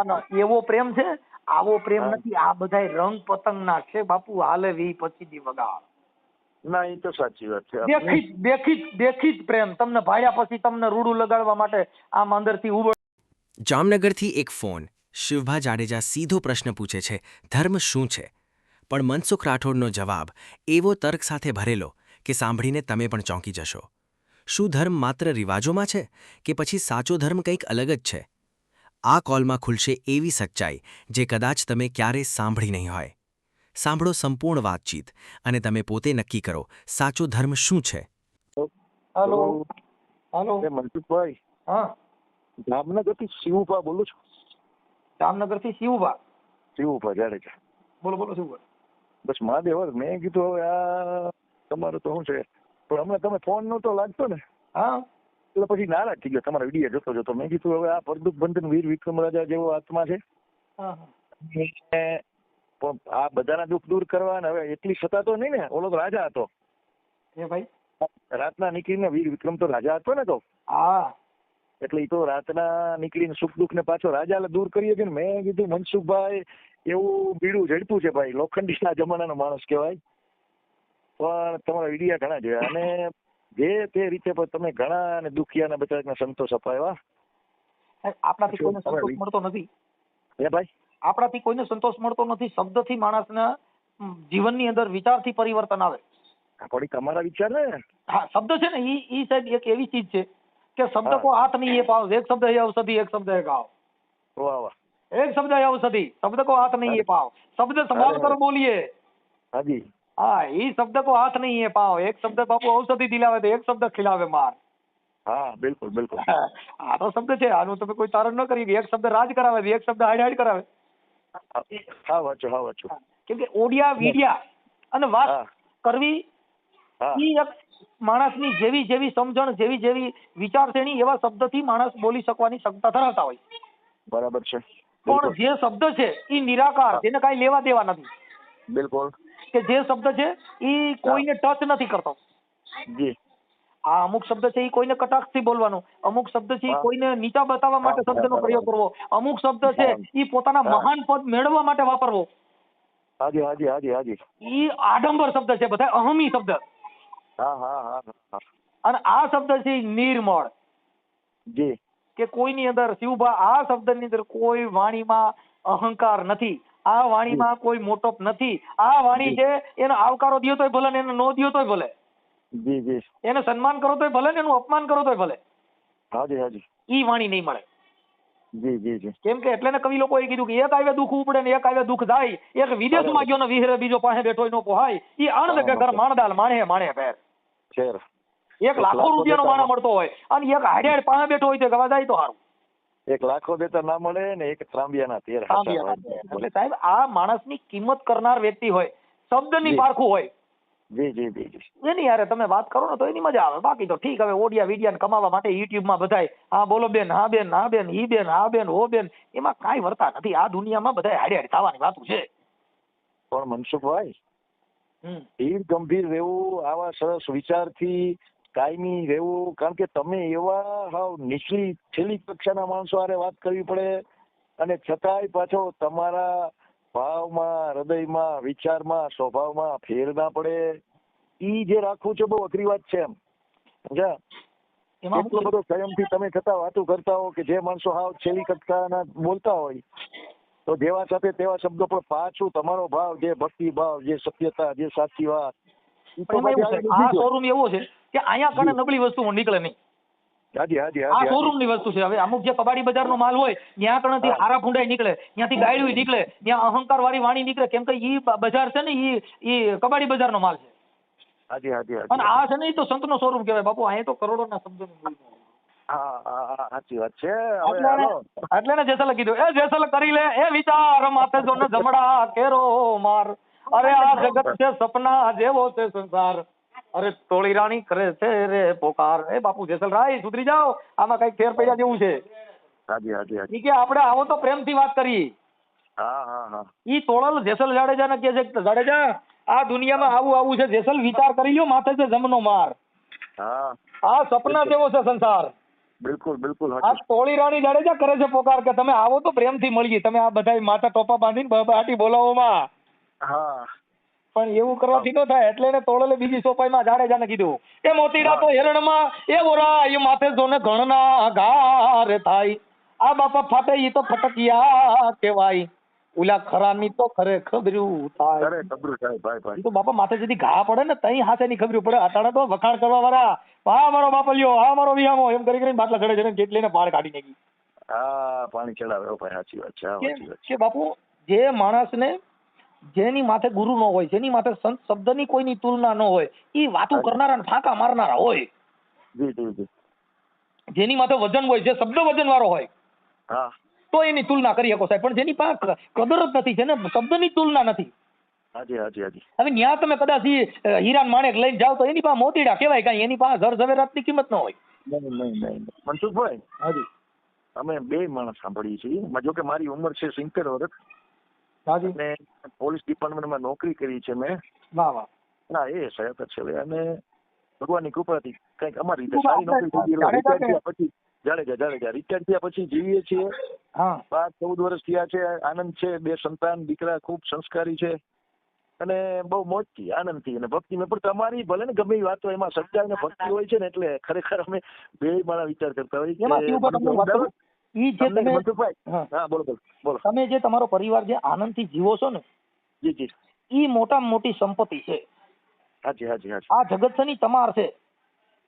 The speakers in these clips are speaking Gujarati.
ભગવાન એવો પ્રેમ છે, આવો પ્રેમ નથી. આ બધા રંગ પતંગ ના છે બાપુ, હાલે વી પછી દી વગાડ. ના એ તો સાચી વાત છે. દેખી પ્રેમ તમને ભાડ્યા પછી તમને રૂડું લગાડવા માટે આમ અંદરથી ઉભો. જામનગરથી એક ફોન. શિવભા જાડેજા સીધો પ્રશ્ન પૂછે છે, ધર્મ શું છે? પણ મનસુખ રાઠોડનો જવાબ એવો તર્ક સાથે ભરેલો કે સાંભળીને તમે પણ ચોંકી જશો. શું ધર્મ માત્ર રિવાજોમાં છે કે પછી સાચો ધર્મ કંઈક અલગ જ છે? આ કોલમાં ખુલશે એવી સચ્ચાઈ જે કદાચ તમે ક્યારેય સાંભળી નહીં હોય. સાંભળો સંપૂર્ણ વાતચીત અને તમે પોતે નક્કી કરો સાચો ધર્મ શું છે. હાલો હાલો મનસુખભાઈ, હા જામનગરથી શિવભા બોલું છું. જામનગરથી શિવભા જાડેજા. બોલો બોલો શિવભા. બસ મહાદેવ, મેં કીધું હવે આ તમારું તો શું છે, પણ હમણાં તમે ફોન નતો લાગતો ને, હા એટલે પછી નારાજ થઈ ગયો તમારા વિડીયો જોતો. મેં કીધું હવે આ પરદુખ બંધન વીર વિક્રમ રાજા જેવો આત્મા છે, આ બધાના દુઃખ દૂર કરવા. હવે એટલી સત્તા તો નહીં ને, ઓલો તો રાજા હતો એ ભાઈ, રાતના નીકળીને વીર વિક્રમ તો રાજા હતો ને, તો હા એટલે એ તો રાતના નીકળીને સુખ દુઃખ ને પાછો રાજા દૂર કરીએ છીએ. મેં કીધું મનસુખભાઈ એવું બીડું ઝડપું છે ભાઈ, લોખંડીના જમાનાનો માણસ કહેવાય, પણ તમારા વિડીયા ઘણા જોયા અને જે તે રીતે પણ તમે ઘણા અને દુખિયાના બચારાને સંતોષ અપાવ્યા. આપણાથી કોઈને સંતોષ મળતો નથી. હે ભાઈ, આપણાથી કોઈને સંતોષ મળતો નથી. શબ્દથી માણસના જીવનની અંદર વિચારથી પરિવર્તન આવે. પણ તમારા વિચાર ને, હા શબ્દ છે ને, ઈ સાહેબ એક એવી ચીજ છે કે શબ્દ કો હાથ નહીં એ પાવ. એક શબ્દ है औषधि, एक शब्द है घाव. વાહ વાહ. एक शब्द है औषधि, शब्द को हाथ नहीं है पाव. शब्द संभाल कर बोलिए. હાજી. હા, એ શબ્દ को हाथ नहीं है पाव. एक शब्द बापू औषधि દિલાવે તો એક શબ્દ ખિલાવે માર. હા બિલકુલ બિલકુલ. આ તો શબ્દ છે, આનું તમે કોઈ તારણ ન કરી. એક શબ્દ રાજ કરાવે, એક શબ્દ હાડ હાડ કરાવે. હા વાંચો. કેમ કે ઓડિયા વીડિયા અને વાત કરવી ઈ એક માણસની જેવી જેવી સમજણ, જેવી જેવી વિચારસરણી, એવા શબ્દથી માણસ બોલી શકવાની ક્ષમતા ધરાવતા હોય. બરાબર છે. પણ જે શબ્દ છે ઈ નિરાકાર, જેને કાંઈ લેવા દેવા નથી. બિલકુલ. કે જે શબ્દ છે ઈ કોઈને ટચ નથી કરતો. જી. આ અમુક શબ્દ છે ઈ કોઈને કટાક્ષથી બોલવાનો, અમુક શબ્દ છે ઈ કોઈને નીચા બતાવવા માટે શબ્દનો પ્રયોગ કરવો, અમુક શબ્દ છે ઈ પોતાના મહાન પદ મેળવવા માટે વાપરવો. હાજી. ઈ આડંબર શબ્દ છે, બધા અહમી શબ્દ. હા. અને આ શબ્દ છે નિર્મળ. જી. કે કોઈની અંદર શિવભા, આ શબ્દની અંદર કોઈ વાણીમાં અહંકાર નથી, આ વાણીમાં કોઈ મોટપ નથી. આ વાણી છે એનો આવકારો દ્યો તોય ભલે ને એને નો દ્યો તોય ભલે. જી. એને સન્માન કરો તોય ભલે ને એનું અપમાન કરો તોય ભલે. હાજી. ઈ વાણી નહીં મળે. જી. કેમ કે એટલે ને કવિ લોકોએ કીધું કે એક આવે દુઃખ ઉપડે ને એક આવે દુઃખ જાય. એક વિદેશમાં ગયો ને વિહરે, બીજો પાસે બેઠો નો પોહાય. ઈ આણંદ કે ઘર માણદાલ માણે ફેર. એક લાખો રૂપિયાનો માણા મળતો હોય અને એક હાડ્યાડ પાસે બેઠો હોય તો ગવા જાય તો સારું. એક લાખો દેતા ના મળે ને એક ત્રાંબિયાના તેર. એટલે સાહેબ આ માણસની કિંમત કરનાર વ્યક્તિ હોય, શબ્દની પારખું હોય. જી. એની યારે તમે વાત કરો ને તો એની મજા આવે. બાકી તો ઠીક, હવે ઓડિયા વિડિયા કમાવા માટે યુટ્યુબમાં બધાય હા બોલો બેન, હા બેન, હા બેન, ઈ બેન, હા બેન, ઓ બેન, એમાં કાંઈ વર્તા નથી. આ દુનિયામાં બધા હાડ્યાડ થવાની વાતું છે. પણ મનસુખભાઈ, ધીર ગંભીર રહેવું, આવા સરસ વિચારથી કાયમી રહેવું, કારણ કે તમે એવા હાવ નીચલી છેલ્લી કક્ષાના માણસો હારે વાત કરવી પડે અને છતાંય પાછો તમારા ભાવમાં, હૃદયમાં, વિચારમાં, સ્વભાવમાં ફેર ના પડે. ઈ જે રાખવું છે બહુ અઘરી વાત છે. એમ સમજ્યા? એટલો બધો સંયમથી તમે છતાં વાતો કરતા હો કે જે માણસો હાવ છેલ્લી કક્ષાના બોલતા હોય તો જેવા સાથે તેવા શબ્દો, પણ પાછું તમારો ભાવ, જે ભક્તિ ભાવ, જે સત્યતા, જે સાચી વાત. આ શોરૂમ એવો છે કે અહીંયા કણે નબળી વસ્તુ નીકળે નહીં. હાજી. આ શોરૂમ ની વસ્તુ છે. હવે અમુક જે કબાડી બજાર નો માલ હોય ત્યાં કણથી હારા ફૂંડાઈ નીકળે, ત્યાંથી ગાયડું નીકળે, ત્યાં અહંકાર વાળી વાણી નીકળે. કેમ કે ઈ બજાર છે ને ઈ કબાડી બજાર નો માલ છે. હાજી. અને આ છે ને ઈ તો સંત નો શોરૂમ કહેવાય બાપુ. અહીંયા તો કરોડોના શબ્દો સાચી વાત છે. એટલે ને જેસલ કીધું, એ જેસલ કરી લે એ વિચાર માથે જો ને જમડા કેરો માર. અરે આ જગત છે સપના જેવો છે સંસાર. અરે તોળી રાણી કરે છે રે પોકાર. એ બાપુ જેસલરાય સુધરી જાઓ, આમાં કઈક ફેર પડ્યા જેવું છે. હાજી. ઈ કે આપણે આવો તો પ્રેમથી વાત કરી. હા. ઈ તોળલ જેસલ જાડેજા ને કે છે, જાડેજા આ દુનિયામાં આવું છે, જેસલ વિચાર કરી લ્યો, માથે છે જમનો માર. આ સપના જેવો છે સંસાર. બિલકુલ બિલકુલ આ સાચું. તોળી રાણી જાડેજા કરે છે પોકાર કે તમે આવો તો પ્રેમથી મળીએ, તમે આ બધા માથા ટોપા બાંધીને બહાટી બોલાવોમાં, હા પણ એવું કરવાથી ન થાય. એટલે એને તોળલે બીજી સોપાઈમાં જાડેજાને કીધું એ મોતીડા તો હેરણમાં એ ઓરા એ માથે જોને ઘણના ઘાર થાય, આ બાપા ફાટે ઈ તો ફટકિયા કહેવાય, ઉલા ખરાની તો ખરે ખબર્યું થાય. અરે ખબરું સાહેબ ભાઈ ભાઈ. ઈ તો બાપા માથે જદી ઘા પડે ને તઈ હાથે ની ખબર્યું પડે. અટાણે તો વખાણ કરવા વાળા હા મારો બાપલિયો હા મારો વિહામો એમ કરી કરીને બાટલા ચડે છે કેટલી ને બાળ કાઢી નાખી. હા પાણી ચડાવે હો ભાઈ, સાચી વાત છે. હા સાચી વાત છે. કે બાપુ જે માણસને જેની માથે ગુરુ ન હોય, જેની માથે સંત શબ્દની કોઈની તુલના ન હોય, ઈ વાતું કરનારા ને ફાંકા મારનારા હોય. જી જી જી. જેની માથે વજન હોય, જે શબ્દ વજન વાળો હોય હા તો એની તુલના કરી શકો સાહેબ. પણ જેની પાસે કદર જ નથી, જેને શબ્દની તુલના નથી, હાજી હાજી હાજી. હવે ન્યા તમે કદાચ હીરાન માણેક લઈને જાઓ તો એની પાસે મોતીડા કહેવાય, કાંઈ એની પાસે જર ઝવેરાતની કિંમત ન હોય. નહીં નહીં નહીં. મનસુખભાઈ હાજી અમે બે માણસ સાંભળીએ છીએ. જો કે મારી ઉંમર છે 70 વર્ષ હાજી અને પોલીસ ડિપાર્ટમેન્ટમાં નોકરી કરી છે મેં. વાહ વાહ. ના એ સહાયક છે હવે. અને ભગવાનની કૃપાથી કંઈક અમારી રીતે શું સારી આપણે નોકરી થઈ ગઈ. જાડેજા રિટાયર થયા પછી જાડેજા રિટાયર થયા પછી જીવીએ છીએ. હા 14 વર્ષ થયા છે. આનંદ છે. 2 સંતાન, દીકરા ખૂબ સંસ્કારી છે અને બહુ મોજથી આનંદથી અને ભક્તિમાં. પણ તમારી ભલે ને ગમે એ વાત હોય એમાં સચ્ચાઈ અને ભક્તિ હોય છે ને, એટલે ખરેખર અમે બે મારા વિચાર કરતા હોય એમાં કેવું કે તમને વાત કરું, ઈ જે તમે મનસુખભાઈ. હા, હા બોલો બોલો બોલો. તમે જે તમારો પરિવાર જે આનંદથી જીવો છો ને, જી જી. ઈ મોટામાં મોટી સંપત્તિ છે. હાજી હાજી હાજી. આ જગતની તમાર છે.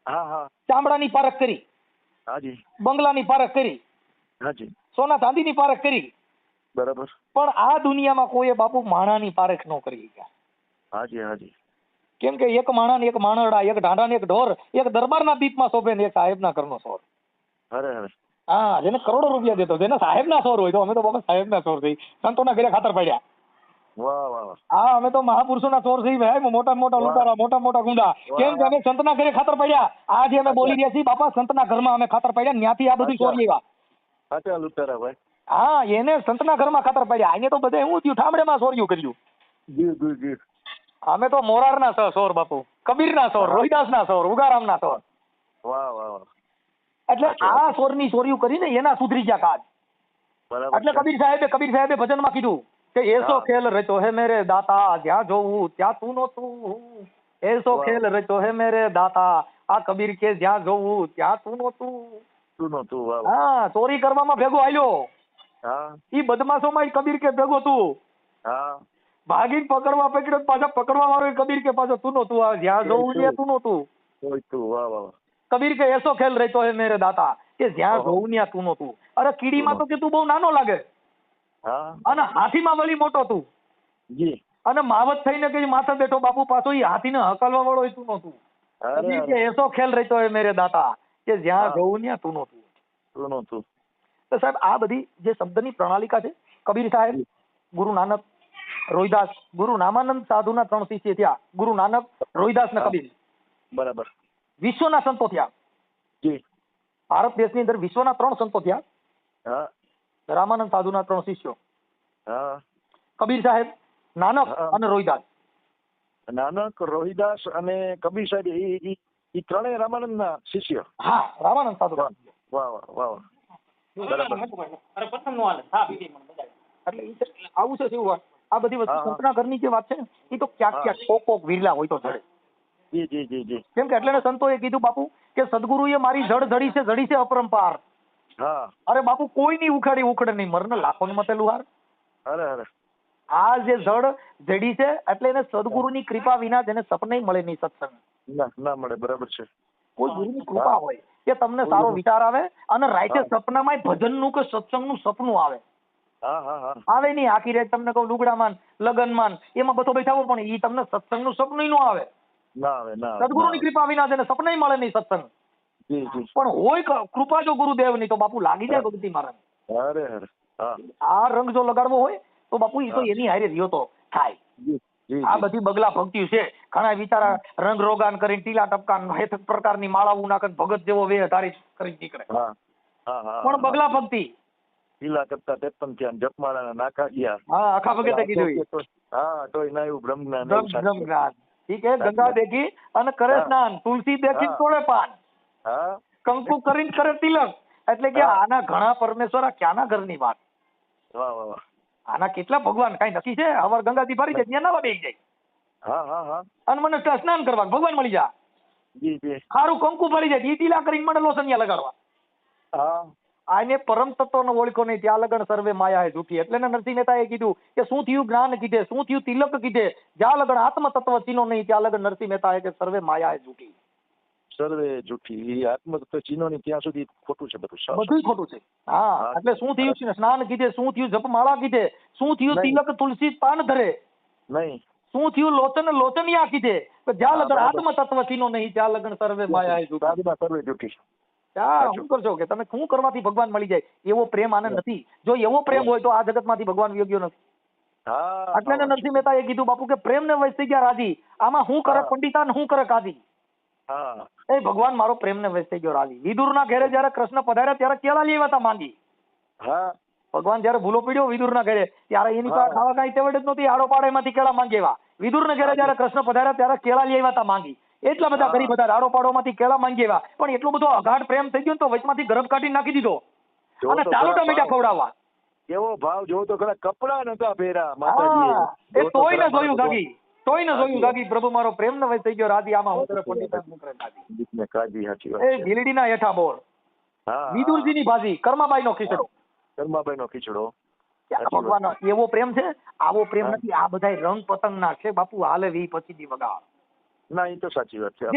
હા હા ચામડાની પારખ કરી, હાજી બંગલાની પારખ કરી, હાજી. સોના ચાંદીની પારખ કરી, બરાબર. પણ આ દુનિયામાં કોઈએ બાપુ માણાની પારખ ન કરી ગયા. હાજી હાજી. કેમ કે એક માણા ને એક માણરડા, એક ઢાંઢા ને એક ઢોર, એક દરબારના દીપમાં શોભે ને એક સાહેબના ઘરનો સોર. અરે અરે. હા, જેને કરોડો રૂપિયા દેતો, જેને સાહેબના સોર હોય તો અમે તો બાપા સાહેબના સોર થઈ, સંતોના ઘરે ખાતર પડ્યા. વાહ વાહ વાહ. હા, અમે તો મહાપુરુષોના ચોર છીએ ભાઈ, મોટા મોટા લૂંટારા, મોટા મોટા ગુંડા. કેમ કે અમે સંતના ઘરે ખાતર પડ્યા. આજે અમે બોલી રહ્યા છીએ બાપા સંતના ઘરમાં અમે ખાતર પડ્યા, ત્યાંથી આ બધું ચોરી આવ્યા. સાચા લુટારા ભાઈ. હા, એને સંતના ઘરમાં ખાતર પડ્યા. એને તો બધે એવું થયું, ઠામડેમાં ચોર્યું કર્યું. જી જી જી. અમે તો મોરારના સોર બાપુ, કબીરના સોર, રોહિદાસના સોર, ઉગારામના સોર. વાહ વાહ વાહ. એટલે આ સોરની ચોર્યું કરીને એના સુધરી ગયા કાજ. બરાબર. એટલે કબીર સાહેબે ભજનમાં કીધું કે એસો ખેલ રચો હે મેરે દાતા, જ્યાં જોવું ત્યાં તું નહોતું. એસો ખેલ રચો હે મેરે દાતા, આ કબીર કે જ્યાં જોવું ત્યાં તું નહોતું. તું નહોતું. વાહ. હા, ચોરી કરવામાં ભેગો આલ્યો. હા ઈ બદમાશોમાં કબીર કે ભેગો તું. હા. ભાગીને પકડ્યો, પાછા પકડવા વાળો કબીર કે પાછો તું નહોતું. આ જ્યાં જોવું ત્યાં તું નહોતું. તું. વાહ વાહ. કબીર કે એસો ખેલ રહેતો હે મેરે દાતા, કે જ્યાં જોવું ત્યાં તું નહોતું. અરે કીડીમાં તો કે તું બહુ નાનો લાગે, હા. અને હાથીમાં વળી મોટો તું. જી. અને માવત થઈને કે માથે બેઠો બાપુ, પાછો ઈ હાથીને હકલવા વાળો તું નહોતું. કબીર કે એસો ખેલ રહેતો હે મેરે દાતા, કે જ્યાં જોવું ત્યાં તું નહોતું. તું નહોતું. તો સાહેબ આ બધી જે શબ્દની પ્રણાલિકા છે, કબીર સાહેબ, ગુરુ નાનક, રોહિદાસ, ગુરુ નામાનંદ સાધુના 3 શિષ્ય થયા, ગુરુ નાનક, રોહિદાસ ને કબીર. બરાબર. વિશ્વના સંતો થયા. જી. ભારત દેશની અંદર વિશ્વના 3 સંતો થયા. હા રામાનંદ સાધુના 3 શિષ્યો, હા. કબીર સાહેબ, નાનક અને રોહિદાસ. નાનક, રોહિદાસ અને કબીર સાહેબ એ ત્રણેય રામાનંદના શિષ્ય. હા, રામાનંદ સાધુ. વાહ વાહ વાહ. એટલે આવું છે શું? આ બધી વસ્તુ સંતના ઘરની જે વાત છે ને, એ તો ક્યાંક કોક વિરલા હોય તો જડે. જી જી જી જી. કેમ કે એટલે સંતોએ કીધું બાપુ કે સદગુરુએ મારી જડી છે અપરંપાર. હા. અરે બાપુ કોઈની ઉખાડી ઉખડે નહીં, મરને લાખોને મતેલું હાર. અરે અરે. આ જે જડી છે એટલે એને સદગુરુની કૃપા વિના જેને સપને મળે નહીં સત્સંગ. ના મળે. બરાબર છે. કોઈ ગુરુની કૃપા હોય કે તમને સારો વિચાર આવે અને રાઈતે સપનામાં ભજનનું કે સત્સંગનું સપનું આવે. હા હા હા. આવે નહીં આખી રાત તમને કહું લુગડામાં, લગનમાં, એમાં બધો બેઠાવો, પણ ઈ તમને સત્સંગનું સપનું ન આવે. ના આવે. ના. સદગુરુની કૃપા વિના જેને સપને મળે નહીં સત્સંગ. જી જી. પણ હોય કૃપા જો ગુરુદેવની તો બાપુ લાગી જાય ભક્તિ મારા. અરે અરે. હા. આ રંગ જો લગાડવો હોય તો બાપુ ઈ તો એની હારે રહ્યો તો થાય. જી જી. આ બધી બગલા ભક્તિ છે. ઘણા વિચારા રંગ રોગાન કરીને ટીલા ટપકાન હેત પ્રકારની માળાઓ નાખીને ભગત જેવો વેહ ધારી કરી નીકળે. હા હા હા. પણ બગલા ભક્તિ. ઈલા કરતા 53 થયા, જપમાળાના નાખા ગયા. હા, આખા ભગતે કીધું. હા, તોય ના એવું બ્રહ્મજ્ઞાન. બ્રહ્મજ્ઞાન. ઠીક હે, ગંગા દેખી અને કરે સ્નાન, તુલસી દેખી તોડે પાન. હા. કંકુ કરીને કરે તિલક, એટલે કે આના ઘણા પરમેશ્વર, આ ક્યાંના ઘરની વાત, વાહ વાહ વાહ. આના કેટલા ભગવાન, કઈ નક્કી છે? અમર ગંગાથી ભરી જાય ત્યાં નાવા બેસી જાય, હા હા હા. અને મને સ્નાન કરવા ભગવાન મળી જાય, જી જી. ખારું કંકુ ભરી જાય, ઈ ટીલા કરીને મને લોસનિયા લગાડવા. હા. આને પરમ તત્વનો ઓળખો નહીં, ત્યાં લગન સર્વે માયા હે જૂઠી. એટલે ને નરસિંહ મહેતાએ કીધું કે શું થયું જ્ઞાન કીધે, શું થયું તિલક કીધે, જ્યાં લગન આત્મ તત્વ ચીનો નહીં, ત્યાં લગન નરસિંહ મહેતાએ કે સર્વે માયા હે જૂઠી. સર્વે જૂઠી, આત્મતત્વ ચીનો ની ત્યાં સુધી ખોટું છે બધું. બધું ખોટું છે. હા, એટલે શું થયું છે સ્નાન કીધે, શું થયું જપમાળા કીધે, શું થયું તિલક તુલસી પાન ધરે, નહીં. શું થયું લોચન લોચનિયા કીધે, જ્યાં લગન આત્મ તત્વ ચીનો નહીં, ત્યાં લગન સર્વે માયા હે જૂઠી. દાદીમાં સર્વે જૂઠી. ત્યાં શું કરશો કે તમે શું કરવાથી ભગવાન મળી જાય? એવો પ્રેમ આને નથી. જો એવો પ્રેમ હોય તો આ જગતમાંથી ભગવાન યોગ્ય નથી. હા. એટલે ને નરસિંહ મહેતાએ કીધું બાપુ કે પ્રેમ ને વૈસ થઈ ગયા રાજી, આમાં શું કરે પંડિતા ને શું કરે કાજી. હા. એ ભગવાન મારો પ્રેમ ને વૈસ થઈ ગયો રાજી. વિદુરના ઘરે જયારે કૃષ્ણ પધાર્યા ત્યારે કેળા લેવા હતા માંગી. હા. ભગવાન જયારે ભૂલો પડ્યો વિદુરના ઘરે, ત્યારે એની પાસે ખાવા કાંઈ તેવડ જ નહોતી, આડો પાડેમાંથી કેળા માંગેવા. વિદુરના ઘરે જયારે કૃષ્ણ પધાર્યા ત્યારે કેળા લેવા હતા માંગી. એટલા બધા ગરીબ હતા, રાડો પાડોમાંથી કેળા માંગેવા. પણ એટલો બધો અગાઢ પ્રેમ થઈ ગયો તો વચમાંથી ગરબ કાઢી નાખી દીધો અને ચાલો ટમેટા ખવડાવવા. કેવો ભાવ જોવો તો ખરા, કપડા નતા પહેર્યા હા, માતાજીએ. એ તોય ન જોયું ગાગી, તોય ન જોયું ગાગી, પ્રભુ મારો પ્રેમ ન વૈસ થઈ ગયો રાજી, આમાં હું કરે પંડિતા હું કરે કાજી. જીતને કાજી, સાચી વાત. એ ભીલડીના હેઠા બોર, હા. વિદુરજીની ભાજી, કર્માબાઈ નો ખીચડો. કર્માબાઈ નો ખીચડો. ભગવાન એવો પ્રેમ છે, આવો પ્રેમ નથી. આ બધા રંગ પતંગના છે બાપુ, હાલે વી પછી દી વગા. ના, એ તો સાચી વાત છે.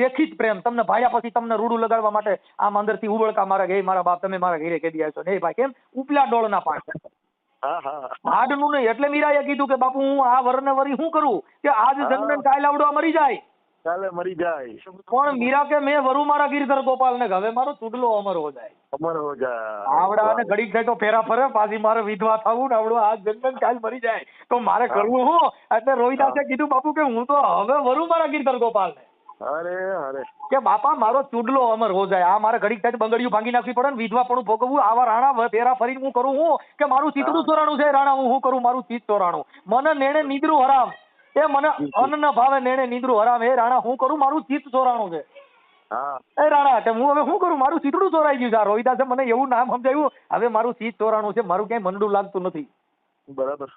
દેખી જ પ્રેમ. તમને ભાડ્યા પછી તમને રૂડું લગાડવા માટે આમ અંદરથી ઉબળકા મારા ઘરે, મારા બાપ તમે મારા ઘરે કેદી આવ્યો નહીં ભાઈ, કેમ ઉપલા ડોળ ના પાડ. હા હા. હાડનું નહીં. એટલે મીરાએ કીધું કે બાપુ હું આ વરને વરી શું કરું કે આજ જન્મે કાલ આવડવા મરી જાય. કાલે મરી જાય. પણ મીરા કે મેં વરુ મારા ગિરધર ગોપાલ ને, હવે મારો ચૂડલો અમર હો જાય. અમર હો જાય. આવડા અને ઘડીક થાય તો ફેરા ફરે, પાછી મારે વિધવા થવું ને આવડો આજ જન્મે કાલ મરી જાય તો મારે કરવું હું? એટલે રોહિદાસે કીધું બાપુ કે હું તો હવે વરુ મારા ગિરધર ગોપાલ ને. અરે અરે. કે બાપા મારો ચૂડલો અમર હો જાય. આ મારે ઘડીક થાય બંગડીયું ભાંગી નાખવી પડે ને, વિધવા પણ ભોગવવું. આવા રાણા ફેરા ફરીને હું કરું હું કે મારું ચીતડું ચોરાણું છે રાણા, હું કરું મારું ચીત ચોરાણું. મને નેણે નીંદરું હરામ, એ મને અન્ન ન ભાવે નેણે નીંદરું હરામ. એ રાણા હું કરું મારું ચીત ચોરાણું છે. હા. એ રાણા કે હું હવે શું કરું, મારું ચીતડું ચોરાઈ ગયું છે. આ રોહિદાસે મને એવું નામ સમજાવ્યું, હવે મારું ચીત ચોરાણું છે, મારું ક્યાંય મનડું લાગતું નથી. બરાબર.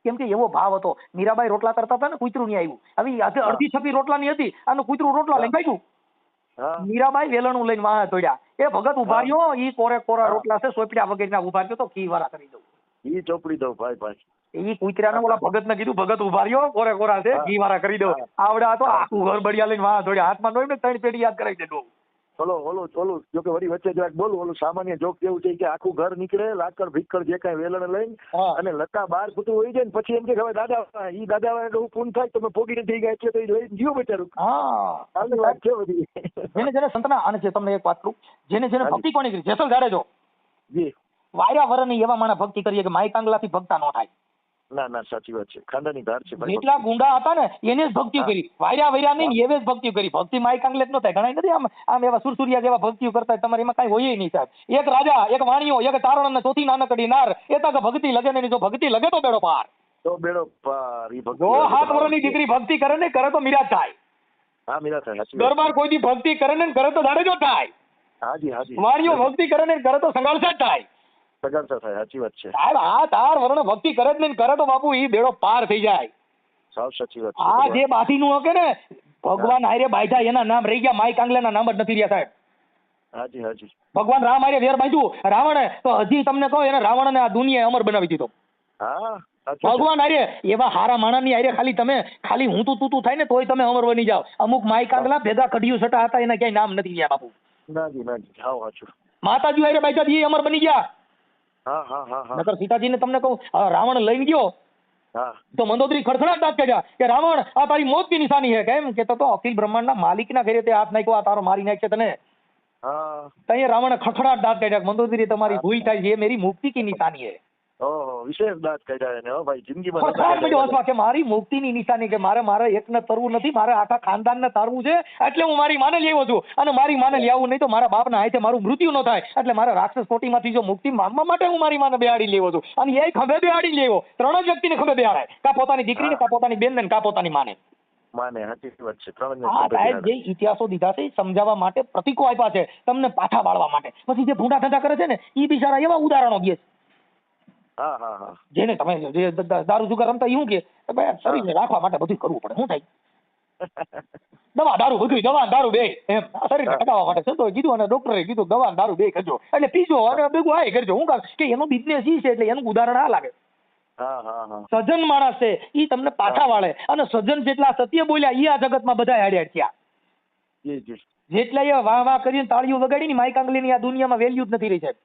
કેમ કે એવો ભાવ હતો. મીરાબાઈ રોટલા કરતા હતા ને, કૂતરું નહીં આવ્યું. હવે અડધી છપી રોટલાની હતી અને કૂતરું રોટલા લઈને ભાગ્યું. મીરાબાઈ વેલણું લઈને વાહ તોડ્યા. એ ભગત ઉભા રહ્યો, ઈ કોરે કોરા રોટલા છે સોપડ્યા વગેરેના ઉભા રહ્યો તો ઘી વાળા કરી દઉં. ઈ ચોપડી દઉં ભાઈ ભાઈ. ઈ કૂતરાને ઓલા ભગત ને કીધું, ભગત ઉભા રહ્યો, કોરે કોરા છે ઘી વાળા કરી દઉં. આવડા તો આખું ઘર બળિયા લઈને વાહ તોડ્યા. હાથમાં નોઈ ને 3 પેઢી યાદ કરાવી દેતો. ઓલું જો કે વળી વચ્ચે જરાક બોલું, ઓલું સામાન્ય જોક જેવું છે કે આખું ઘર નીકળે લાકડ ભીકડ જે કઈ વેલણ લઈને અને લતા બાર ફૂટું હોય જાય ને પછી એમ કે હવે દાદા ઈ દાદા હું પૂન થાય તો મેં પોગી નથી ગયા એટલે તો એ લઈને જીવો બેચારું. હા, આવી વાત છે બધી. જેને સંતના આને છે તમને એક વાત કહું, જેને ભક્તિ કોની કરી, જેસલ જાડેજો જી વાયરા વરની એવા માણસ ભક્તિ કરીએ કે માઈ કાંગલાથી ભક્તા ન થાય. ના ના સાચી વાત છે, ખાંડાની ધાર છે ભાઈ. જેટલા ગુંડા હતા ને એને જ ભક્તિ કરી, વાયરા નહીં એવે જ ભક્તિ કરી. ભક્તિ માઈ કાંગલે જ ન થાય. ઘણા નથી આમ એવા સુરસુરિયા જેવા ભક્તિઓ કરતા, તમારે એમાં કઈ હોય નહીં સાહેબ. એક રાજા, એક વાણિયો, એક તારણ ને ચોથી નાનકડી નાર, એ તક ભક્તિ લગે ને, જો ભક્તિ લગે તો બેડો પાર. તો બેડો પાર. ઈ ભક્તિ જો 7 વર્ષની દીકરી ભક્તિ કરે ને કરે તો મીરા થાય. હા મીરા થાય. દરબાર કોઈ દી ભક્તિ કરે ને કરે તો જાડેજો થાય. હાજી હાજી. વાણિયો ભક્તિ કરે ને કરે તો સંગાળસા થાય. સગાડતા થાય. સાચી વાત છે સાહેબ. આ તાર વર્ણ ભક્તિ કરે જ નહીં કરે તો બાપુ ઈ બેડો પાર થઈ જાય. સાવ સાચી વાત છે. આ જે બાથીનું હકે ને ભગવાન હારે બાંધ્યા એના નામ રહી ગયા, માઈ કાંગલાના નામ જ નથી રહ્યા સાહેબ. હાજી હાજી. ભગવાન રામ હારે વેર બાંધ્યું રાવણે તો હજી તમને કહો એને રાવણને આ દુનિયાએ અમર બનાવી દીધો. હા ભગવાન હારે એવા હારા માણસની હારે ખાલી હું તું થાય ને તોય તમે અમર બની જાવ. અમુક માઈ કાંગલા ભેગા કઢિયું સટા હતા એના ક્યાંય નામ નથી ગયા બાપુ. નાજી નાજી. હાવ સાચું. માતાજી હારે બાંધ્યા એ અમર બની ગયા. હા હા હા હા. નકર સીતાજીને તમને કહું રાવણ લઈને ગયો તો મંદોદરી ખડખડાટ દાંત કાઢ્યા કે રાવણ આ તારી મોત की નિશાની है. કેમ કે તો અખિલ બ્રહ્માંડના માલિકના ઘરે તે હાથ નાખ્યો, આ તારો મારી નાખશે તને. તઈ રાવણે ખડખડાટ દાંત કાઢ્યા, મંદોદરી તમારી ભૂલ થાય છે, એ મેરી મુક્તિ की નિશાની है. ઓહો, વિશેષ દાંત કાઢ્યા એને. હો ભાઈ, જિંદગીમાં ખડખડાટ પડ્યો હસવા કે મારી મુક્તિની નિશાની, કે મારે એકને તરવું નથી, મારે આખા ખાનદાનને તારવું છે. એટલે હું મારી માને લેવો છું, અને મારી માને લેવું નહીં તો મારા બાપના હાથે મારું મૃત્યુ ન થાય. એટલે મારા રાક્ષસ કોટીમાંથી જો મુક્તિ માંગવા માટે હું મારી માને બેહાડી લેવો છું. અને એ ખભે બેહાડી લેવો. 3 જ વ્યક્તિને ખભે બેહાડાય, કા પોતાની દીકરીને, કા પોતાની બેનને, કા પોતાની માને. માને સાચી વાત છે. 3 ને આ સાહેબ જે ઇતિહાસો દીધા છે એ સમજાવવા માટે, પ્રતીકો આપ્યા છે તમને પાછા વાળવા માટે. પછી જે ભૂંડા ઠંડા કરે છે ને એ બિચારા એવા ઉદાહરણો દે છે. હા હા હા જેને તમે જે દારૂ જુગાર રમતા એવું કે ભાઈ શરીરને રાખવા માટે બધું કરવું પડે. શું થાય? દવા દારૂ બધું, દવા દારૂ બે એમ શરીરને ટકાવવા માટે સંતોએ કીધું અને ડોક્ટરે કીધું દવા દારૂ બે કરજો એટલે પીજો અને ભેગું આ કરજો. હું કારણ કે એનો બિઝનેસ ઈ છે એટલે એનું ઉદાહરણ આ લાગે. હા હા હા સજ્જન માણસ છે ઈ તમને પાછા વાળે અને સજ્જન જેટલા સત્ય બોલ્યા ઈ આ જગતમાં બધા હાડ્યા થયા. જી જી જેટલા એ વાહ વાહ કરીને તાળીઓ વગાડીને માઈક આંગલીની આ દુનિયામાં વેલ્યુ જ નથી રહી સાહેબ.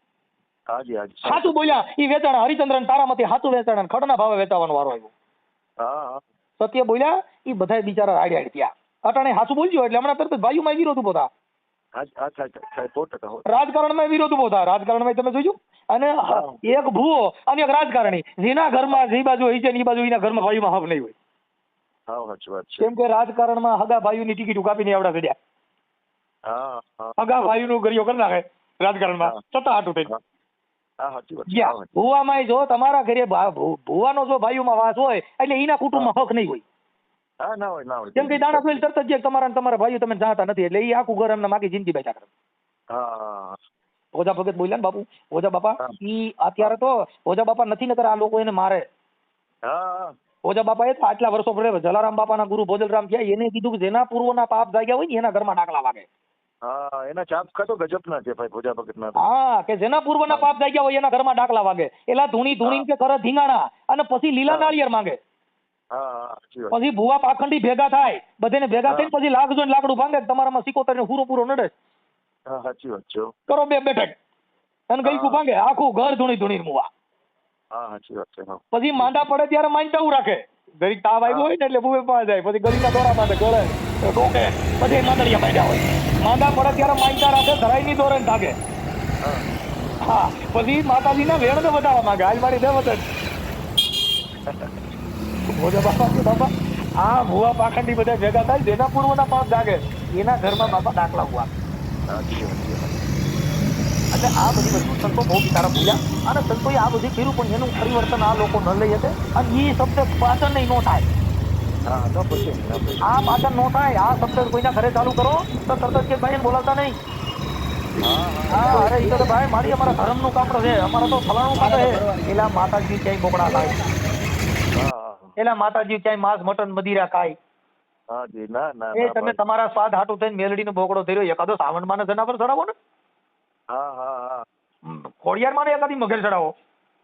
હાજી હાજી સાચું બોલ્યા ઈ વેચાણ હરિચંદ્રન તારામાંથી સાચું વેચાણ ખડના ભાવે વેચાવાનો વારો આવ્યો. હા હા સત્ય બોલ્યા ઈ બધા બિચારા હાડ્યા થયા. અટાણે સાચું બોલજો એટલે હમણાં તરત ભાઈઓમાં વિરોધ ઉભો થા. અચ્છા 100% રાજકારણમાં વિરોધ ઉભો થા. રાજકારણમાં તમે જોજો અને એક ભૂવો અને એક રાજકારણી જેના ઘરમાં જે બાજુ હોય છે ને એ બાજુ એના ઘરમાં ભાઈમાં હક નહીં હોય. હા સાચી વાત છે. કેમ કે રાજકારણમાં હગા ભાઈઓની ટિકિટ કાપીને આવડા ચડ્યા. હા હા હગા ભાઈઓનું ગરિયો કરી નાખે રાજકારણમાં સત્તા હાટું થઈને. હા સાચી વાત છે. હા ભૂવામાં જો તમારા ઘરે ભૂવાનો જો ભાઈઓમાં વાસ હોય એટલે એના કુટુંબમાં હક નહીં હોય. હા ના હોય ના હોય. કેમ કે દાણા જોઈને તરત જ તમારા તમારા ભાઈઓ તમે જાણતા નથી એટલે એ આખું ઘર એમને માગી જિંદગી બેઠા કરે. હા ઓજા ભગત બોલ્યા ને બાપુ, ઓજા બાપા ઈ અત્યારે તો ઓજા બાપા નથી નકર આ લોકો એને મારે. હા ઓજા બાપાએ તો આટલા વર્ષો પહેલા જલારામ બાપાના ગુરુ ભોજલરામ થયા એને કીધું કે જેના પૂર્વના પાપ જાગ્યા હોય ને એના ઘરમાં ડાકલા વાગે. હા એના ચાપકા તો ગજબના છે ભાઈ ભોજા ભગતના. હા કે જેના પૂર્વના પાપ જાગ્યા હોય એના ઘરમાં ડાકલા વાગે. એલા ધૂણી કે કરે ધીંગાણા અને પછી લીલા નાળિયેર માંગે. હા પછી ભુવા પાખંડી ભેગા થાય, બધાને ભેગા થઈને પછી લાખ જોઈને લાકડું ભાંગે તમારામાં સિકોતર ને પૂરો પૂરો નડે. હા સાચી વાત છે. કરો બે બેઠક અને ગઈકું ભાંગે આખું ઘર ધૂણી મુવા. હા સાચી વાત છે. પછી માંદા પડે ત્યારે માનતા હું રાખે. ગરીબ તાવ આવ્યો હોય ને એટલે ભૂવે પાસે જાય પછી ગરીબના દોરા બાંધે ગળે ડોકે પછી માંદડિયા બાંધ્યા હોય. માંદા પડે ત્યારે માનતા રાખે ધરાઈની દોરે ભાગે. હા પછી માતાજીના વેણને વધારવા માંગે આજ મારી દે વતન. ભોજા બાપા કે બાપા આ ભુવા પાખંડી બધા ભેગા થાય જેના પૂર્વના પાપ જાગે એના ઘરમાં બાપા દાખલા હુઆ. એટલે આ બધી વસ્તુ સંતો બહુ બિચારા ભૂલ્યા અને સંતોએ આ બધું કર્યું પણ એનું પરિવર્તન આ લોકો ન લઈ શકે અને એ શબ્દ પાચન નહીં નો થાય. આ પાચન નો થાય આ શબ્દ કોઈના ઘરે ચાલુ કરો તો તરત જ કે ભાઈ બોલાવતા નહીં. હા અરે એ તો ભાઈ મારી અમારા ધર્મનું કામ છે અમારા તો ફલાણું કામ છે. એલા માતાજી ક્યાંય બોકડા ખાય, એલા માતાજી ક્યાંય માંસ મટન મદિરા ખાય. એ તમે તમારા સ્વાદ હાટું થઈને મેલડીનો બોકડો થયો એકાદો સાવણમાં જનાવર ચડાવો ને. ખોડિયારમાં ને એકાદી મગર ચડાવો.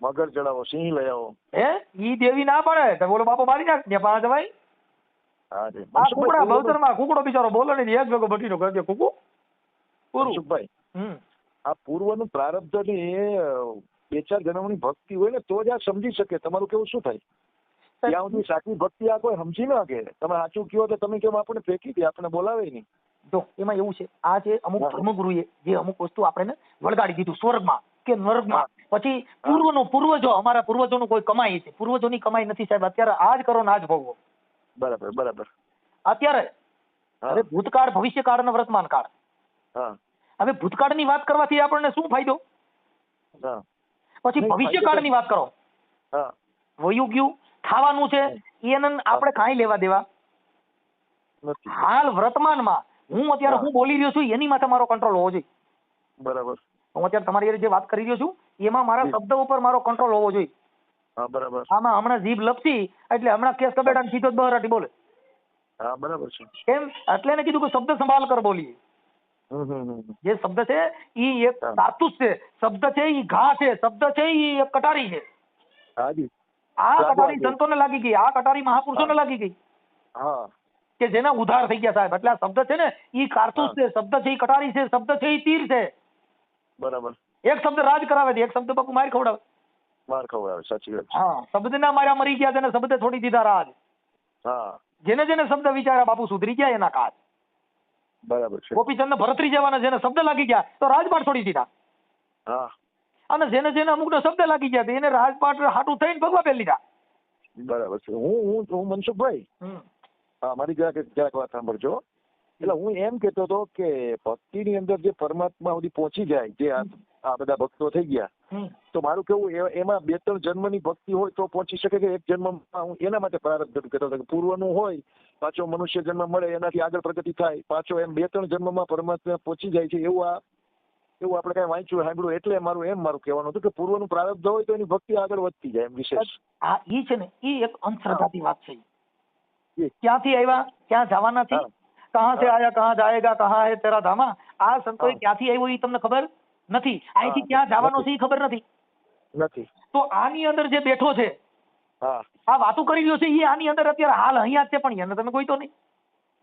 મગર ચડાવો, સિંહ લઈ આવો. ઈ દેવી ના પડે તો બોલો બાપો મારી નાખ ને પાંચ જવાય. આ કુકડા ભવતરમાં કુકડો બિચારો બોલે ને એક ભેગો બટીનો કરજે કુકુ મનસુખભાઈ. આ પૂર્વનું પ્રારબ્ધ ને એ 2-4 જન્મની ભક્તિ હોય ને તો જ આ સમજી શકે. તમારું કેવું શું થાય? ત્યાં સુધી સાચી ભક્તિ આ કોઈ સમજી ના કે તમે સાચું કહો તો તમે કેમ આપણને ફેંકી દે, આપણને બોલાવે નહીં. જો એમાં એવું છે આ જે અમુક ધર્મગુરુએ જે અમુક વસ્તુ આપણે વળગાડી દીધું સ્વર્ગમાં કે નર્કમાં પછી પૂર્વજો અમારા પૂર્વજોનું કોઈ કમાઈ છે. પૂર્વજોની કમાઈ નથી સાહેબ. અત્યારે આજ કરો ને આજ ભોગવો. બરાબર. અત્યારે હવે ભૂતકાળ ભવિષ્યકાળ અને વર્તમાન કાળ. હવે ભૂતકાળની વાત કરવાથી આપણને શું ફાયદો? પછી ભવિષ્યકાળની વાત કરો. વયું ગયું ખાવાનું છે એને આપણે કાંઈ લેવા દેવા હાલ વર્તમાનમાં હું અત્યારે હું બોલી રહ્યો છું એની માથે મારો કંટ્રોલ હોવો જોઈએ. બરાબર. હું અત્યારે તમારી જે વાત કરી રહ્યો છું એમાં મારા શબ્દ ઉપર મારો કંટ્રોલ હોવો જોઈએ. બરાબર. આમાં હમણાં જીભ લપસી એટલે હમણાં કેસ કબેડા સીધો જ બહરાટી બોલે. બરાબર છે. કેમ એટલે એને કીધું કે શબ્દ સંભાળ કર બોલીએ. જે શબ્દ છે ઈ એક કારતૂસ છે, શબ્દ છે ઈ ઘા છે, શબ્દ છે ઈ એક કટારી છે. આ કટારી સંતોને લાગી ગઈ, આ કટારી મહાપુરુષોને લાગી ગઈ કે જેના ઉધાર થઈ ગયા સાહેબ. એટલે આ શબ્દ છે ને ઈ કારતૂસ છે, શબ્દ છે ઈ કટારી છે, શબ્દ છે ઈ તીર છે. બરાબર. એક શબ્દ રાજ કરાવે છે, એક શબ્દ બાપુ માર ખવડાવે. સાચી વાત. શબ્દ ના માર્યા મરી ગયા તેને શબ્દ છોડી દીધા રાજ. જેને જેને શબ્દ વિચાર્યા બાપુ સુધરી ગયા એના કાજ. બરાબર છે. ગોપીચંદ ને ભરતરી જવાના જેને શબ્દ લાગી ગયા તો રાજપાટ છોડી દીધા. અને જેને જેને અમુક નો શબ્દ લાગી ગયા એને રાજપાટ હાટું થઈને ભગવા પહેરી લીધા. બરાબર છે. હું મનસુખભાઈ મારી જરાક વાત સાંભળજો. એટલે હું એમ કેતો હતો કે ભક્તિની અંદર જે પરમાત્મા સુધી પહોંચી જાય, જે આ બધા ભક્તો થઈ ગયા, હમ. તો મારું કેવું એમાં 2-3 જન્મની ભક્તિ હોય તો પહોંચી શકે કે એક જન્મમાં હું એના માટે પ્રારબ્ધ કહેતો હતો કે પૂર્વનું હોય, પાછો મનુષ્ય જન્મ મળે એનાથી આગળ પ્રગતિ થાય, પાછો એમ 2-3 જન્મમાં પરમાત્મા પહોંચી જાય છે એવું આપણે કઈ વાંચ્યું સાંભળ્યું, એટલે મારું કહેવાનું હતું કે પૂર્વનું પ્રારબ્ધ હોય તો એની ભક્તિ આગળ વધતી જાય એમ વિશેષ. આ ઈ છે ને ઈ એક અંધશ્રદ્ધાની વાત છે. એ. ક્યાંથી આવ્યા, ક્યાં જવાના છે, હા. કહાં સે આયા કહાં જાયેગા, કહાં હે તેરા ધામા. આ સંતોએ હા. ક્યાંથી આવ્યો ઈ તમને ખબર નથી, અહીંથી હા. ક્યાં જવાનો છે ઈ ખબર નથી. નથી. તો આની અંદર જે બેઠો છે, હા. આ વાતો કરી રહ્યો છે, એ આની અંદર અત્યારે હાલ અહીંયા જ છે, પણ એને તમે ગોઈતો નહીં.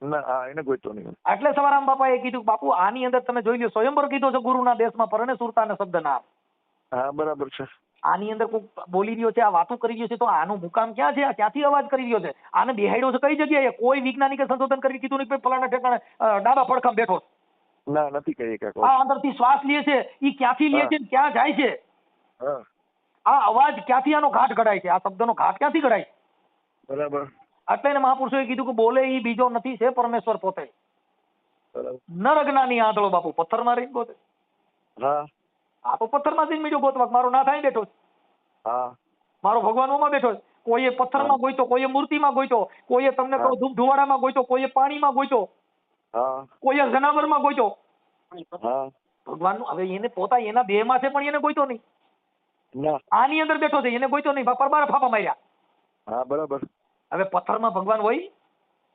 ના, હા, એને ગોઈતો નહીં. એટલે સવારામ બાપાએ કીધું બાપુ આની અંદર તમે જોઈ લો, સ્વયંવર કીધો છે ગુરુના દેશમાં પરણે સુરતા ને શબ્દ ના. હા, બરાબર છે. આની અંદર કોઈ બોલી રહ્યો છે, આ વાતો કરી રહ્યો છે, તો આનું મુકામ ક્યાં છે, આ ક્યાંથી અવાજ કરી રહ્યો છે, આને બેહાડ્યો છે કઈ જગ્યાએ? કોઈ વૈજ્ઞાનિકે સંશોધન કરી કીધું નહીં કે ફલાણા ઠેકાણે ડાબા પડખામાં બેઠો છે. ના, નથી કહી કે આ અંદરથી શ્વાસ લે છે, ઈ ક્યાંથી લે છે, ક્યાં જાય છે, હા, આ અવાજ ક્યાંથી આનો ઘાટ ઘડાય છે, આ શબ્દનો ઘાટ ક્યાંથી ઘડાય છે? બરાબર. એટલે એને મહાપુરુષોએ કીધું કે બોલે ઈ બીજો નથી, છે પરમેશ્વર પોતે. બરાબર. નર જ્ઞાની આંધળો બાપુ પથ્થરમાં રહીને ગોતે. હા. આ તો પથ્થરમાં જઈને બીજો ગોતવા, મારો નાથ અહીં બેઠો છે, હા. મારો ભગવાન ઓમાં બેઠો છે. કોઈએ પથ્થરમાં ગોઈતો, કોઈએ મૂર્તિમાં ગોઈતો, કોઈએ તમને કહું ધૂપ ધુવાડામાં ગોઈતો, કોઈએ પાણીમાં ગોઈતો, હા. કોઈએ જનાવરમાં ગોઈતો. હા. ભગવાનનું હવે એને પોતા એના દેહમાં છે, પણ એને ગોઈતો નહીં. ના. આની અંદર બેઠો છે, એને ગોઈતો નહીં, પરબાર ફાફા માર્યા. હા, બરાબર. હવે પથ્થરમાં ભગવાન હોય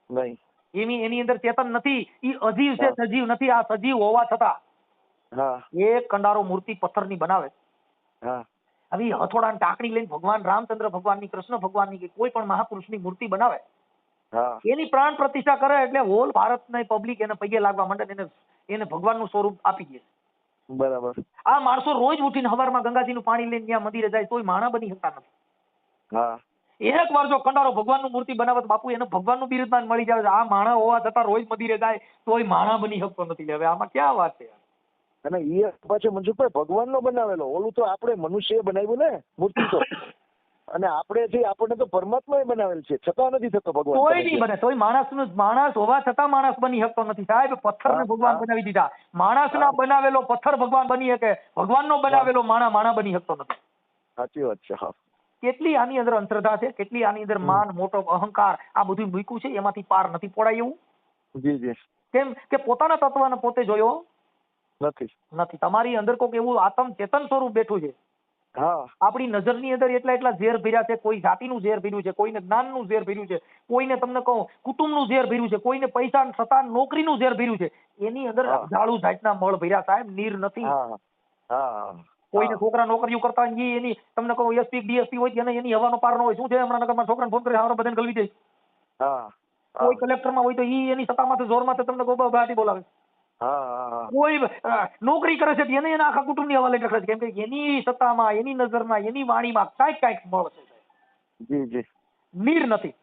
નહીં. એની અંદર ચેતન નથી, ઈ અજીવ છે, સજીવ નથી. આ સજીવ હોવા છતાં હા. એક કંડારો મૂર્તિ પથ્થરની બનાવે. હા. હવે ઈ હથોડાની ટાંકણી લઈને ભગવાન રામચંદ્ર ભગવાનની, કૃષ્ણ ભગવાનની કે કોઈ પણ મહાપુરુષની મૂર્તિ બનાવે, હા. એની પ્રાણ પ્રતિષ્ઠા કરે એટલે હોલ ભારતની પબ્લિક એને પગે લાગવા માંડે, એને ભગવાનનું સ્વરૂપ આપી દે. બરાબર. આ માણસો રોજ ઉઠીને સવારમાં ગંગાજીનું પાણી લઈને ત્યાં મંદિરે જાય તોય માણા બની શકતા નથી. હા. એક વાર જો કંડારો ભગવાનનું મૂર્તિ બનાવે તો બાપુ એને ભગવાનનું બિરુદમાન મળી જાય. આ માણા હોવા છતાં રોજ મંદિરે જાય તોય માણા બની શકતો નથી. હવે આમાં ક્યાં વાત છે? અને એ પાછું મનસુખભાઈ ભગવાનનો બનાવેલો, ઓલું તો આપણે મનુષ્યએ બનાવ્યું ને મૂર્તિ તો, અને આપણને તો પરમાત્માએ બનાવેલ છે, છતાં નથી થતો ભગવાન. કોઈ નહીં બને, તોય માણસ હોવા છતાં માણસ બની શકતો નથી. સાહેબ પથ્થરને ભગવાન બનાવી દીધા. માણસના બનાવેલો પથ્થર ભગવાન બની શકે, ભગવાનનો બનાવેલો માણા બની શકતો નથી. સાચી વાત છે. હા. કેટલી આની અંદર અંધશ્રદ્ધા છે, કેટલી આની અંદર માન, મોટો અહંકાર, આ બધું મૂક્યું છે, એમાંથી પાર નથી પડાય એવું. જી જી. કેમ કે પોતાના તત્વને પોતે જોયો નથી. તમારી અંદર કોઈક એવું આત્મ ચેતન સ્વરૂપ બેઠું છે. હા. આપણી નજરની અંદર એટલા ઝેર ભર્યા છે. કોઈ જાતિનું ઝેર ભર્યું છે, કોઈને જ્ઞાનનું ઝેર ભર્યું છે, કોઈને તમને કહું કુટુંબનું ઝેર ભર્યું છે, કોઈને પૈસા સત્તા નોકરીનું ઝેર ભર્યું છે. એની અંદર ઝાડુ જાતના મળ ભર્યા સાહેબ, નીર નથી. હા. હા. કોઈને છોકરા નોકરીઓ કરતા એની તમને કહું એસપી ડીએસપી હોય એને એની હવાનો પાર ન હોય. શું છે હમણાં નગરમાં છોકરાને ફોન કરી બધાને ગલવી દે. હા. કોઈ કલેક્ટરમાં હોય તો એની સત્તામાંથી જોરમાંથી તમને કહું બાટી બોલાવે. હા. કોઈ નોકરી કરે છે એને એના આખા કુટુંબની હવાલે રાખે છે, કેમ કે એની સત્તામાં, એની નજરમાં, એની વાણીમાં કાંઈક મળશે. જી જી. નીર નથી.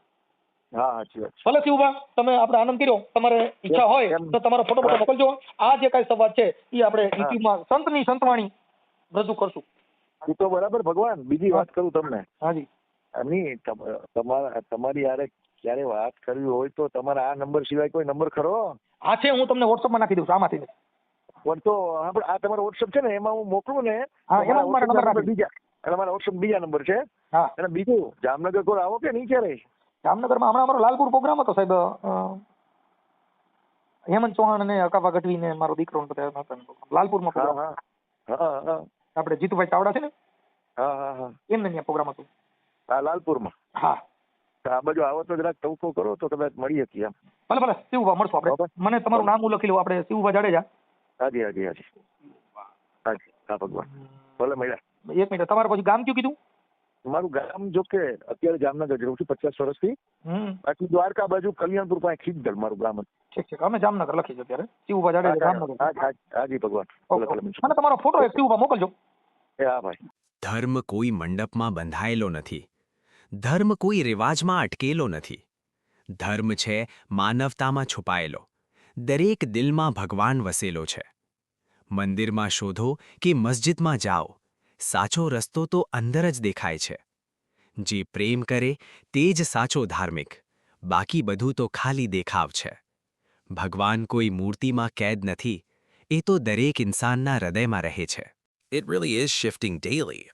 હા, સાચી વાત છે. ભલે શિવભા, તમે આપણે આનંદ કર્યો. તમારે ઈચ્છા હોય તો તમારો ફોટો મોકલજો. આ જે કાંઈ સંવાદ છે એ આપણે યુટ્યુબમાં સંતની સંતવાણી રજૂ કરશું. એ તો બરાબર. ભગવાન, બીજી વાત કરું તમને. હાજી. નહીં, તમારી યારે ક્યારે વાત કરવી હોય તો તમારા આ નંબર સિવાય કોઈ નંબર ખરો? હા છે, હું તમને વોટ્સઅપમાં નાખી દઉં છું આમાંથી. પણ તો આ તમારો વોટ્સઅપ છે ને, એમાં હું મોકલું ને, એમાં મારા નંબર બીજા, અને મારા વોટ્સઅપ બીજા નંબર છે. હા. અને બીજું, જામનગર કોઈ આવો કે નહીં ક્યારે? જામનગરમાં હમણાં અમારો લાલપુર પ્રોગ્રામ હતો સાહેબ. હેમંત ચૌહાણ ને અકાબા ગઢવી ને મારો દીકરો લાલપુરમાં પ્રોગ્રામ. હા. આપણે જીતુભાઈ ચાવડા છે ને, હા. એમને ત્યાં પ્રોગ્રામ હતો. હા, લાલપુરમાં. હા. આ બાજુ આવો તો જરાક ટવકો કરો તો કદાચ મળી શકીએ. ભલે શિવભા મળશું આપણે. મને તમારું નામ લખી લો. આપણે શિવભા જાડેજા. હાજી. હા ભગવાન, ભલે મળ્યા. 1 મિનિટ, તમારે પછી ગામ કયું કીધું? મારું ગામ જો કે અત્યારે જામનગર રહું છું 50 વર્ષથી. બાકી દ્વારકા બાજુ કલ્યાણપુર પાસે ખીજદળ મારું ગામ. ઠીક છે, અમે જામનગર લખી છે અત્યારે. શિવભા જાડેજા જામનગર. હાજી ભગવાન. અને તમારો ફોટો એક શિવભા મોકલજો. હા ભાઈ. ધર્મ કોઈ મંડપમાં બંધાયેલો નથી. ધર્મ કોઈ રિવાજમાં અટકેલો નથી. ધર્મ છે માનવતામાં છુપાયેલો. દરેક દિલમાં ભગવાન વસેલો છે. મંદિરમાં શોધો કે મસ્જિદમાં જાઓ, સાચો રસ્તો તો અંદર જ દેખાય છે. જે પ્રેમ કરે તે જ સાચો ધાર્મિક, બાકી બધું તો ખાલી દેખાવ છે. ભગવાન કોઈ મૂર્તિમાં કેદ નથી, એ તો દરેક ઇન્સાનના હૃદયમાં રહે છે. It really is shifting daily.